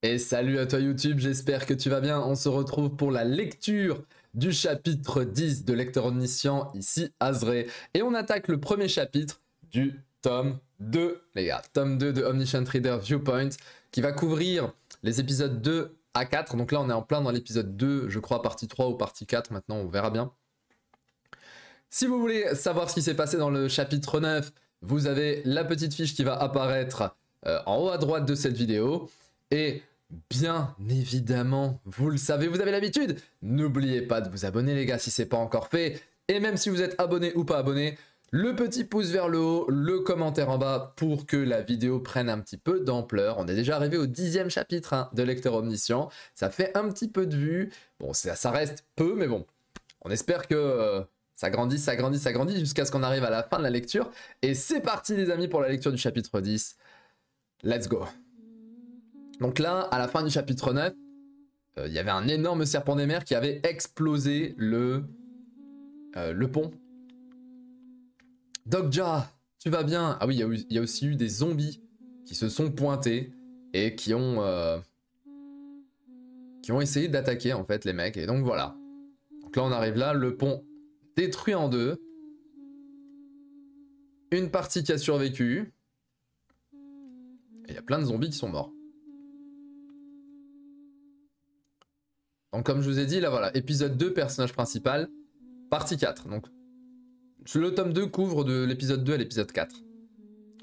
Et salut à toi YouTube, j'espère que tu vas bien. On se retrouve pour la lecture du chapitre 10 de Lecteur Omniscient, ici Azré. Et on attaque le premier chapitre du tome 2, les gars. Tome 2 de Omniscient Reader Viewpoint, qui va couvrir les épisodes 2 à 4. Donc là, on est en plein dans l'épisode 2, je crois, partie 3 ou partie 4. Maintenant, on verra bien. Si vous voulez savoir ce qui s'est passé dans le chapitre 9, vous avez la petite fiche qui va apparaître en haut à droite de cette vidéo. Et bien évidemment, vous le savez, vous avez l'habitude, n'oubliez pas de vous abonner les gars si ce n'est pas encore fait. Et même si vous êtes abonné ou pas abonné, le petit pouce vers le haut, le commentaire en bas pour que la vidéo prenne un petit peu d'ampleur. On est déjà arrivé au 10e chapitre de Lecteur Omniscient. Ça fait un petit peu de vues. Bon, ça reste peu, mais bon, on espère que ça grandit jusqu'à ce qu'on arrive à la fin de la lecture. Et c'est parti les amis pour la lecture du chapitre 10. Let's go. Donc là, à la fin du chapitre 9, il y avait un énorme serpent des mers qui avait explosé le pont. Dogja, tu vas bien? Ah oui, il y a aussi eu des zombies qui se sont pointés et qui ont essayé d'attaquer en fait les mecs. Et donc voilà. Donc là, on arrive là, le pont détruit en deux. Une partie qui a survécu. Et il y a plein de zombies qui sont morts. Donc comme je vous ai dit, là voilà, épisode 2, personnage principal, partie 4. Donc le tome 2 couvre de l'épisode 2 à l'épisode 4.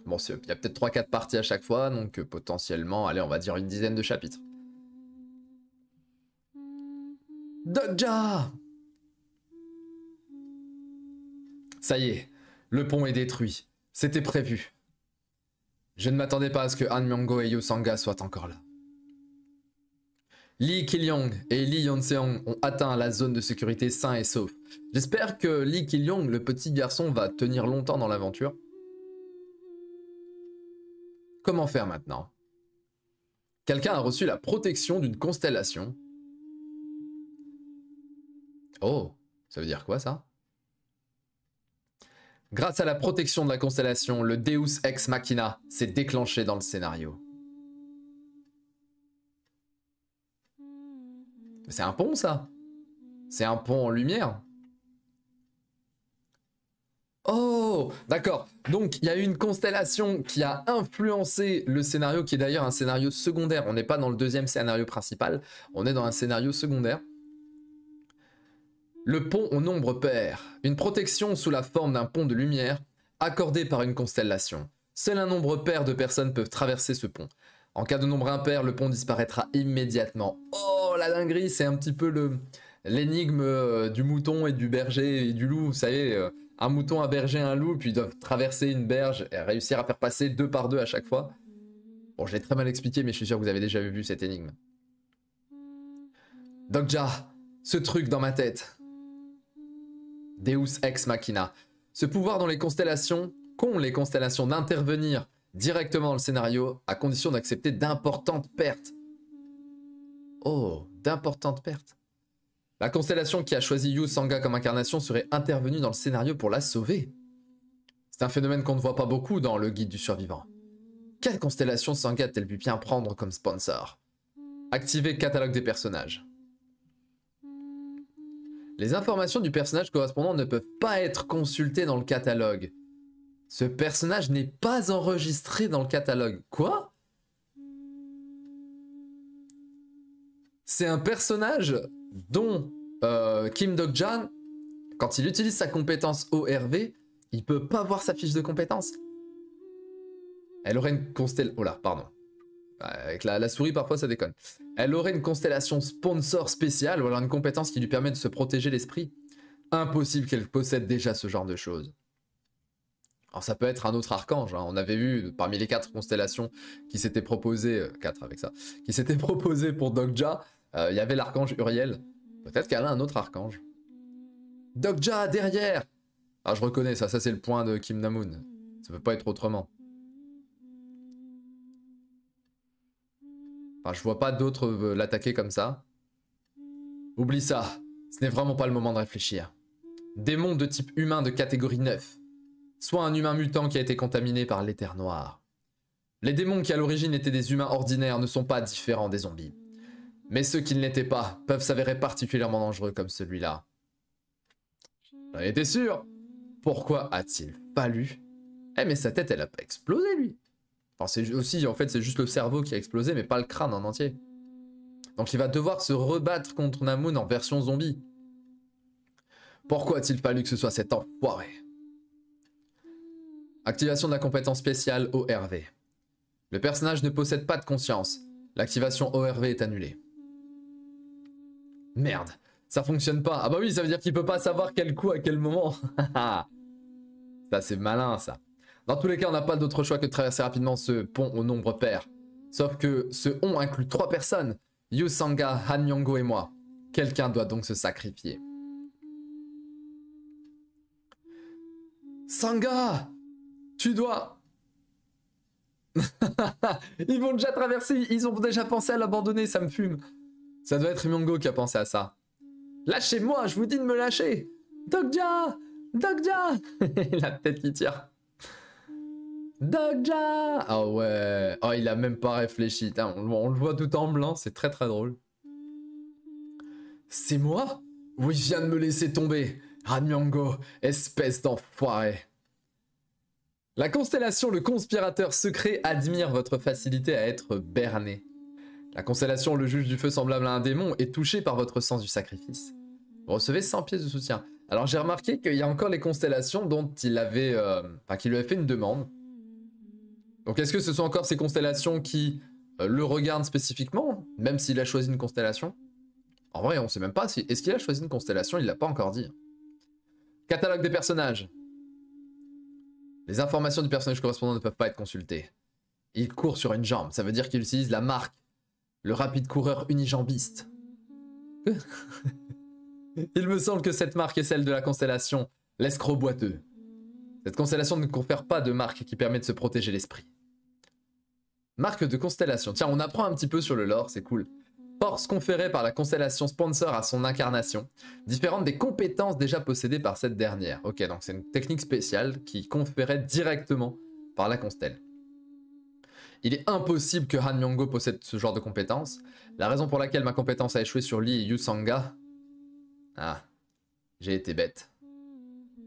Bon, il y a peut-être 3-4 parties à chaque fois, donc potentiellement, allez, on va dire une dizaine de chapitres. Dogja! Ça y est, le pont est détruit. C'était prévu. Je ne m'attendais pas à ce que Han Myung-go et Yu Sanga soient encore là. Lee Ki-lyong et Lee Yeon-seong ont atteint la zone de sécurité sains et saufs. J'espère que Lee Ki-lyong, le petit garçon, va tenir longtemps dans l'aventure. Comment faire maintenant? Quelqu'un a reçu la protection d'une constellation. Oh, ça veut dire quoi ça? Grâce à la protection de la constellation, le Deus Ex Machina s'est déclenché dans le scénario. C'est un pont ça? C'est un pont en lumière? Oh, d'accord. Donc, il y a eu une constellation qui a influencé le scénario, qui est d'ailleurs un scénario secondaire. On n'est pas dans le deuxième scénario principal, on est dans un scénario secondaire. Le pont au nombre pair. Une protection sous la forme d'un pont de lumière, accordée par une constellation. Seul un nombre pair de personnes peuvent traverser ce pont. En cas de nombre impair, le pont disparaîtra immédiatement. Oh, la dinguerie, c'est un petit peu l'énigme du mouton et du berger et du loup. Vous savez, un mouton, un berger, un loup, puis ils doivent traverser une berge et réussir à faire passer 2 par 2 à chaque fois. Bon, je l'ai très mal expliqué, mais je suis sûr que vous avez déjà vu cette énigme. Dogja, ce truc dans ma tête. Deus Ex Machina. Ce pouvoir dans les constellations, qu'ont les constellations d'intervenir directement dans le scénario à condition d'accepter d'importantes pertes. Oh, d'importantes pertes. La constellation qui a choisi Yu Sanga comme incarnation serait intervenue dans le scénario pour la sauver. C'est un phénomène qu'on ne voit pas beaucoup dans le guide du survivant. Quelle constellation Sanga a-t-elle pu bien prendre comme sponsor? Activer catalogue des personnages. Les informations du personnage correspondant ne peuvent pas être consultées dans le catalogue. Ce personnage n'est pas enregistré dans le catalogue. Quoi? C'est un personnage dont Kim Dok-jan, quand il utilise sa compétence ORV, il peut pas voir sa fiche de compétence. Elle aurait une constellation... Oh là, pardon. Avec la souris, parfois, ça déconne. Elle aurait une constellation sponsor spéciale ou alors une compétence qui lui permet de se protéger l'esprit. Impossible qu'elle possède déjà ce genre de choses. Alors ça peut être un autre archange, hein. On avait vu parmi les 4 constellations qui s'étaient proposées, 4 avec ça, qui s'étaient proposées pour Dogja, il y avait l'archange Uriel. Peut-être qu'elle a un autre archange. Dogja, derrière! Ah, je reconnais ça, c'est le point de Kim Na-moon. Ça peut pas être autrement. Enfin, je vois pas d'autres l'attaquer comme ça. Oublie ça, ce n'est vraiment pas le moment de réfléchir. Démon de type humain de catégorie 9. Soit un humain mutant qui a été contaminé par l'éther noir. Les démons qui à l'origine étaient des humains ordinaires ne sont pas différents des zombies. Mais ceux qui ne l'étaient pas peuvent s'avérer particulièrement dangereux comme celui-là. J'en étais sûr. Pourquoi a-t-il fallu? Eh mais sa tête elle a pas explosé lui. Enfin c'est aussi en fait c'est juste le cerveau qui a explosé mais pas le crâne en entier. Donc il va devoir se rebattre contre Namun en version zombie. Pourquoi a-t-il fallu que ce soit cet enfoiré? Activation de la compétence spéciale ORV. Le personnage ne possède pas de conscience. L'activation ORV est annulée. Merde, ça fonctionne pas. Ah bah oui, ça veut dire qu'il peut pas savoir quel coup à quel moment. Ça c'est malin ça. Dans tous les cas, on n'a pas d'autre choix que de traverser rapidement ce pont au nombre pair. Sauf que ce on inclut 3 personnes. Yu Sanga, Han Yongo et moi. Quelqu'un doit donc se sacrifier. Sanga, tu dois... Ils vont déjà traverser, ils ont déjà pensé à l'abandonner, ça me fume. Ça doit être Myongo qui a pensé à ça. Lâchez-moi, je vous dis de me lâcher. Dogja, Dogja. La tête qui tire. Dogja. Ah ouais, oh il a même pas réfléchi. On le voit tout en blanc, c'est très très drôle. C'est moi? Oui, je viens de me laisser tomber. Han Myongo, espèce d'enfoiré. La constellation Le Conspirateur Secret admire votre facilité à être berné. La constellation Le Juge du Feu semblable à un démon est touchée par votre sens du sacrifice. Vous recevez 100 pièces de soutien. Alors j'ai remarqué qu'il y a encore les constellations dont il avait, qui lui avait fait une demande. Donc est-ce que ce sont encore ces constellations qui le regardent spécifiquement, même s'il a choisi une constellation? En vrai, on sait même pas si... Est-ce qu'il a choisi une constellation? Il l'a pas encore dit. Catalogue des personnages. Les informations du personnage correspondant ne peuvent pas être consultées. Il court sur une jambe, ça veut dire qu'il utilise la marque. Le rapide coureur unijambiste. Il me semble que cette marque est celle de la constellation l'escroc boiteux. Cette constellation ne confère pas de marque qui permet de se protéger l'esprit. Marque de constellation. Tiens, on apprend un petit peu sur le lore, c'est cool. Force conférée par la constellation sponsor à son incarnation, différente des compétences déjà possédées par cette dernière. Ok, donc c'est une technique spéciale qui conférait directement par la constelle. Il est impossible que Han Myongo possède ce genre de compétences. La raison pour laquelle ma compétence a échoué sur Lee et Yu Sanga... Ah, j'ai été bête.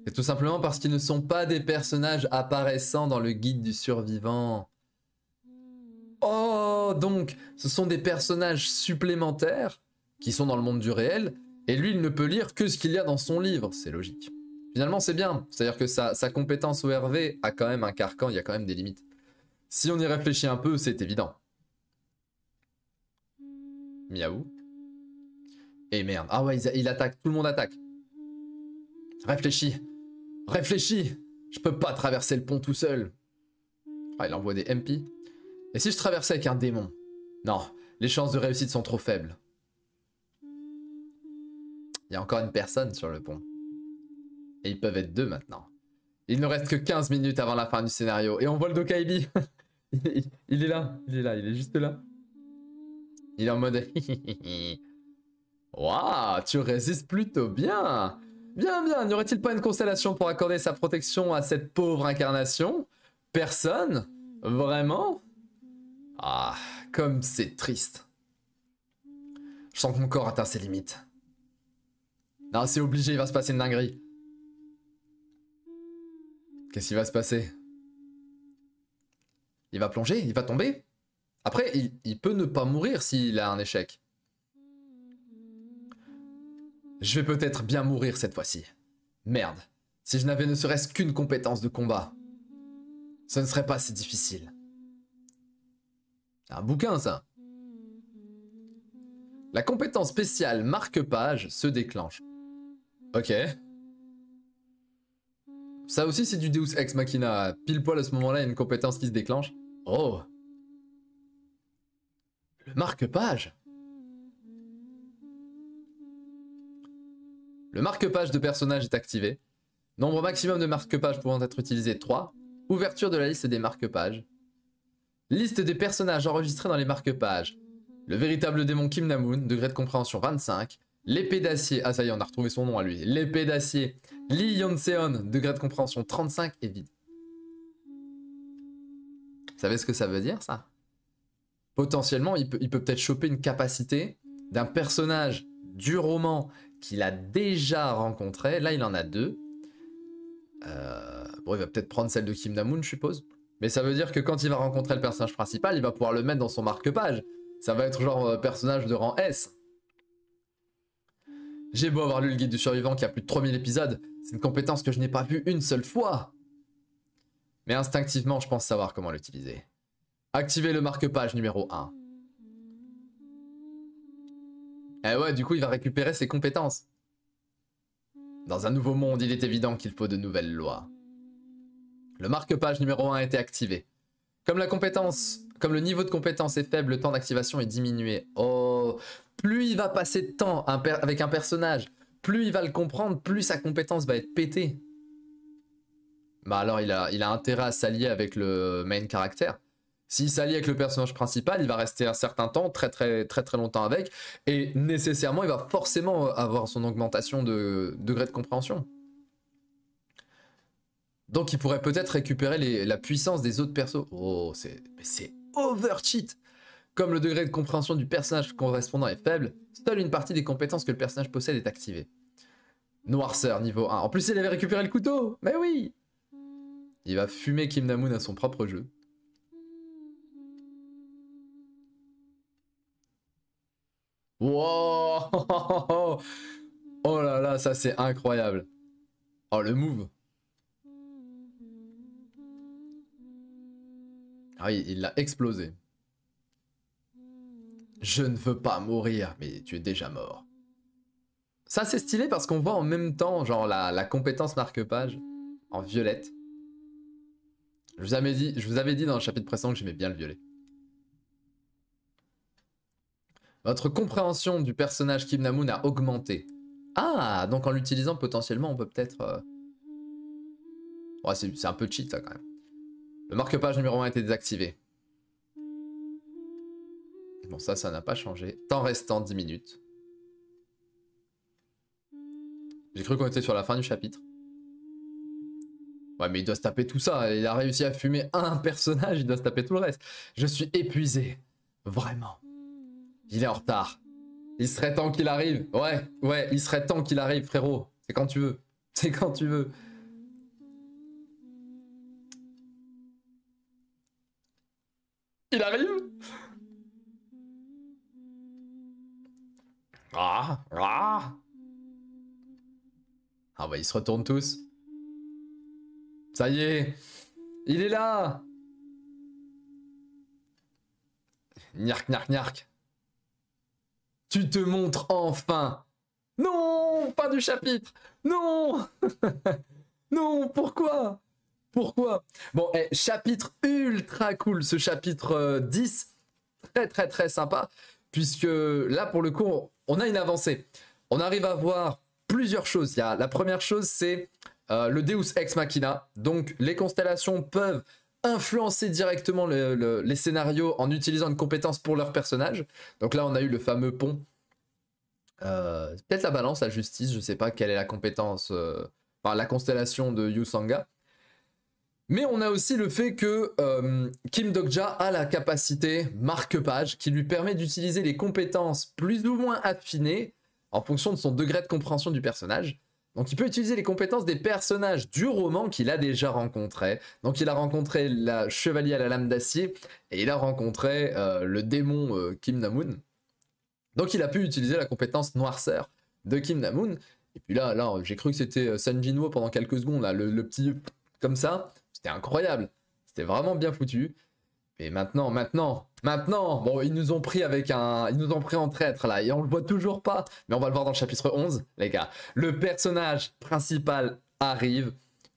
C'est tout simplement parce qu'ils ne sont pas des personnages apparaissant dans le guide du survivant. Oh, donc, ce sont des personnages supplémentaires qui sont dans le monde du réel, et lui, il ne peut lire que ce qu'il y a dans son livre. C'est logique. Finalement, c'est bien. C'est-à-dire que sa compétence ORV a quand même un carcan, il y a quand même des limites. Si on y réfléchit un peu, c'est évident. Miaou. Et merde. Ah ouais, il attaque. Tout le monde attaque. Réfléchis. Réfléchis. Je peux pas traverser le pont tout seul. Ah, il envoie des MP. Et si je traversais avec un démon? Non, les chances de réussite sont trop faibles. Il y a encore une personne sur le pont. Et ils peuvent être 2 maintenant. Il ne reste que 15 minutes avant la fin du scénario. Et on voit le Dokaibi. Il est là, il est juste là. Il est en mode... Waouh, tu résistes plutôt bien. Bien, bien. N'y aurait-il pas une constellation pour accorder sa protection à cette pauvre incarnation? Personne? Vraiment? Ah, comme c'est triste. Je sens que mon corps atteint ses limites. Non, c'est obligé, il va se passer une dinguerie. Qu'est-ce qui va se passer? Il va plonger? Il va tomber? Après, il peut ne pas mourir s'il a un échec. Je vais peut-être bien mourir cette fois-ci. Merde. Si je n'avais ne serait-ce qu'une compétence de combat, ce ne serait pas si difficile. C'est un bouquin, ça. La compétence spéciale marque-page se déclenche. Ok. Ça aussi, c'est du Deus Ex Machina. Pile poil à ce moment-là, il y a une compétence qui se déclenche. Oh. Le marque-page. Le marque-page de personnage est activé. Nombre maximum de marque-pages pouvant être utilisé 3. Ouverture de la liste des marque-pages. Liste des personnages enregistrés dans les marque-pages. Le véritable démon Kim Namun, degré de compréhension 25. L'épée d'acier, ah ça y est, on a retrouvé son nom à lui. L'épée d'acier, Lee Yeon-seon, degré de compréhension 35 et vide. Vous savez ce que ça veut dire, ça? Potentiellement, il peut peut-être choper une capacité d'un personnage du roman qu'il a déjà rencontré. Là, il en a 2. Bon, il va peut-être prendre celle de Kim Na-moon, je suppose. Mais ça veut dire que quand il va rencontrer le personnage principal, il va pouvoir le mettre dans son marque-page. Ça va être genre personnage de rang S. J'ai beau avoir lu le guide du survivant qui a plus de 3000 épisodes, c'est une compétence que je n'ai pas vue une seule fois. Mais instinctivement, je pense savoir comment l'utiliser. Activer le marque-page numéro 1. Eh ouais, du coup, il va récupérer ses compétences. Dans un nouveau monde, il est évident qu'il faut de nouvelles lois. Le marque-page numéro 1 a été activé. Comme le niveau de compétence est faible, le temps d'activation est diminué. Oh, plus il va passer de temps avec un personnage, plus il va le comprendre, plus sa compétence va être pétée. Bah alors il a intérêt à s'allier avec le main caractère. S'il s'allie avec le personnage principal, il va rester un certain temps, très longtemps avec, et nécessairement il va forcément avoir son augmentation de degré de compréhension. Donc il pourrait peut-être récupérer la puissance des autres persos. Oh, c'est overcheat. Comme le degré de compréhension du personnage correspondant est faible, seule une partie des compétences que le personnage possède est activée. Noirceur niveau 1. En plus il avait récupéré le couteau. Mais oui. Il va fumer Kim Na-moon à son propre jeu. Wow. Oh là là, ça c'est incroyable. Oh le move. Ah oui, il l'a explosé. Je ne veux pas mourir, mais tu es déjà mort. Ça c'est stylé parce qu'on voit en même temps genre la compétence marque-page en violette. Je vous avais dit dans le chapitre précédent que j'aimais bien le violet. Votre compréhension du personnage Kim Na-moon a augmenté. Ah, donc en l'utilisant potentiellement on peut peut-être... Ouais, c'est un peu cheat ça quand même. Le marque-page numéro 1 a été désactivé. Bon ça n'a pas changé. Temps restant 10 minutes. J'ai cru qu'on était sur la fin du chapitre. Ouais mais il doit se taper tout ça. Il a réussi à fumer un personnage, il doit se taper tout le reste. Je suis épuisé. Vraiment. Il est en retard. Il serait temps qu'il arrive. Ouais, il serait temps qu'il arrive, frérot. C'est quand tu veux. C'est quand tu veux. Il arrive. Ah bah ils se retournent tous. Ça y est. Il est là. Gnark, gnark, gnark. Tu te montres enfin. Non, pas du chapitre. Non. Non, pourquoi? Pourquoi? Bon, chapitre ultra cool, ce chapitre 10. Très sympa. Puisque là, pour le coup, on a une avancée. On arrive à voir plusieurs choses. La première chose, c'est le Deus Ex Machina. Donc, les constellations peuvent influencer directement les scénarios en utilisant une compétence pour leur personnage. Donc là, on a eu le fameux pont. Peut-être la balance, la justice, je sais pas quelle est la compétence, enfin la constellation de Yu Sanga. Mais on a aussi le fait que Kim Dokja a la capacité marque-page qui lui permet d'utiliser les compétences plus ou moins affinées en fonction de son degré de compréhension du personnage. Donc il peut utiliser les compétences des personnages du roman qu'il a déjà rencontrés. Donc il a rencontré la chevalier à la lame d'acier et il a rencontré le démon Kim Na-moon. Donc il a pu utiliser la compétence noirceur de Kim Na-moon. Et puis là j'ai cru que c'était Sun Jinwoo pendant quelques secondes, là, le petit comme ça. C'était incroyable. C'était vraiment bien foutu. Et maintenant, bon, ils nous ont pris en traître là, et on le voit toujours pas, mais on va le voir dans le chapitre 11, les gars. Le personnage principal arrive,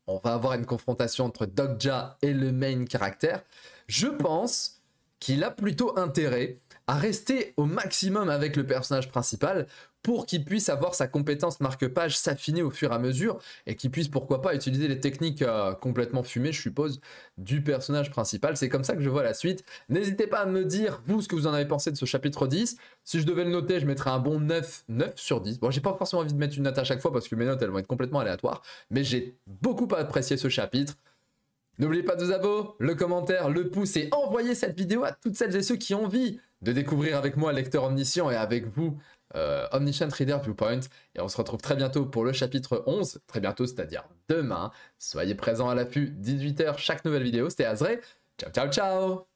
on va avoir une confrontation entre Dokja et le main caractère. Je pense qu'il a plutôt intérêt à rester au maximum avec le personnage principal pour qu'il puisse avoir sa compétence marque-page s'affiner au fur et à mesure et qu'il puisse pourquoi pas utiliser les techniques complètement fumées, je suppose, du personnage principal. C'est comme ça que je vois la suite. N'hésitez pas à me dire, vous, ce que vous en avez pensé de ce chapitre 10. Si je devais le noter, je mettrais un bon 9 sur 10. Bon, j'ai pas forcément envie de mettre une note à chaque fois parce que mes notes, elles vont être complètement aléatoires, mais j'ai beaucoup apprécié ce chapitre. N'oubliez pas de vous abonner, le commentaire, le pouce et envoyez cette vidéo à toutes celles et ceux qui ont envie de découvrir avec moi Lecteur Omniscient et avec vous Omniscient Reader Viewpoint. Et on se retrouve très bientôt pour le chapitre 11, très bientôt, c'est-à-dire demain. Soyez présents à l'affût, 18 h chaque nouvelle vidéo. C'était Azré. Ciao, ciao, ciao!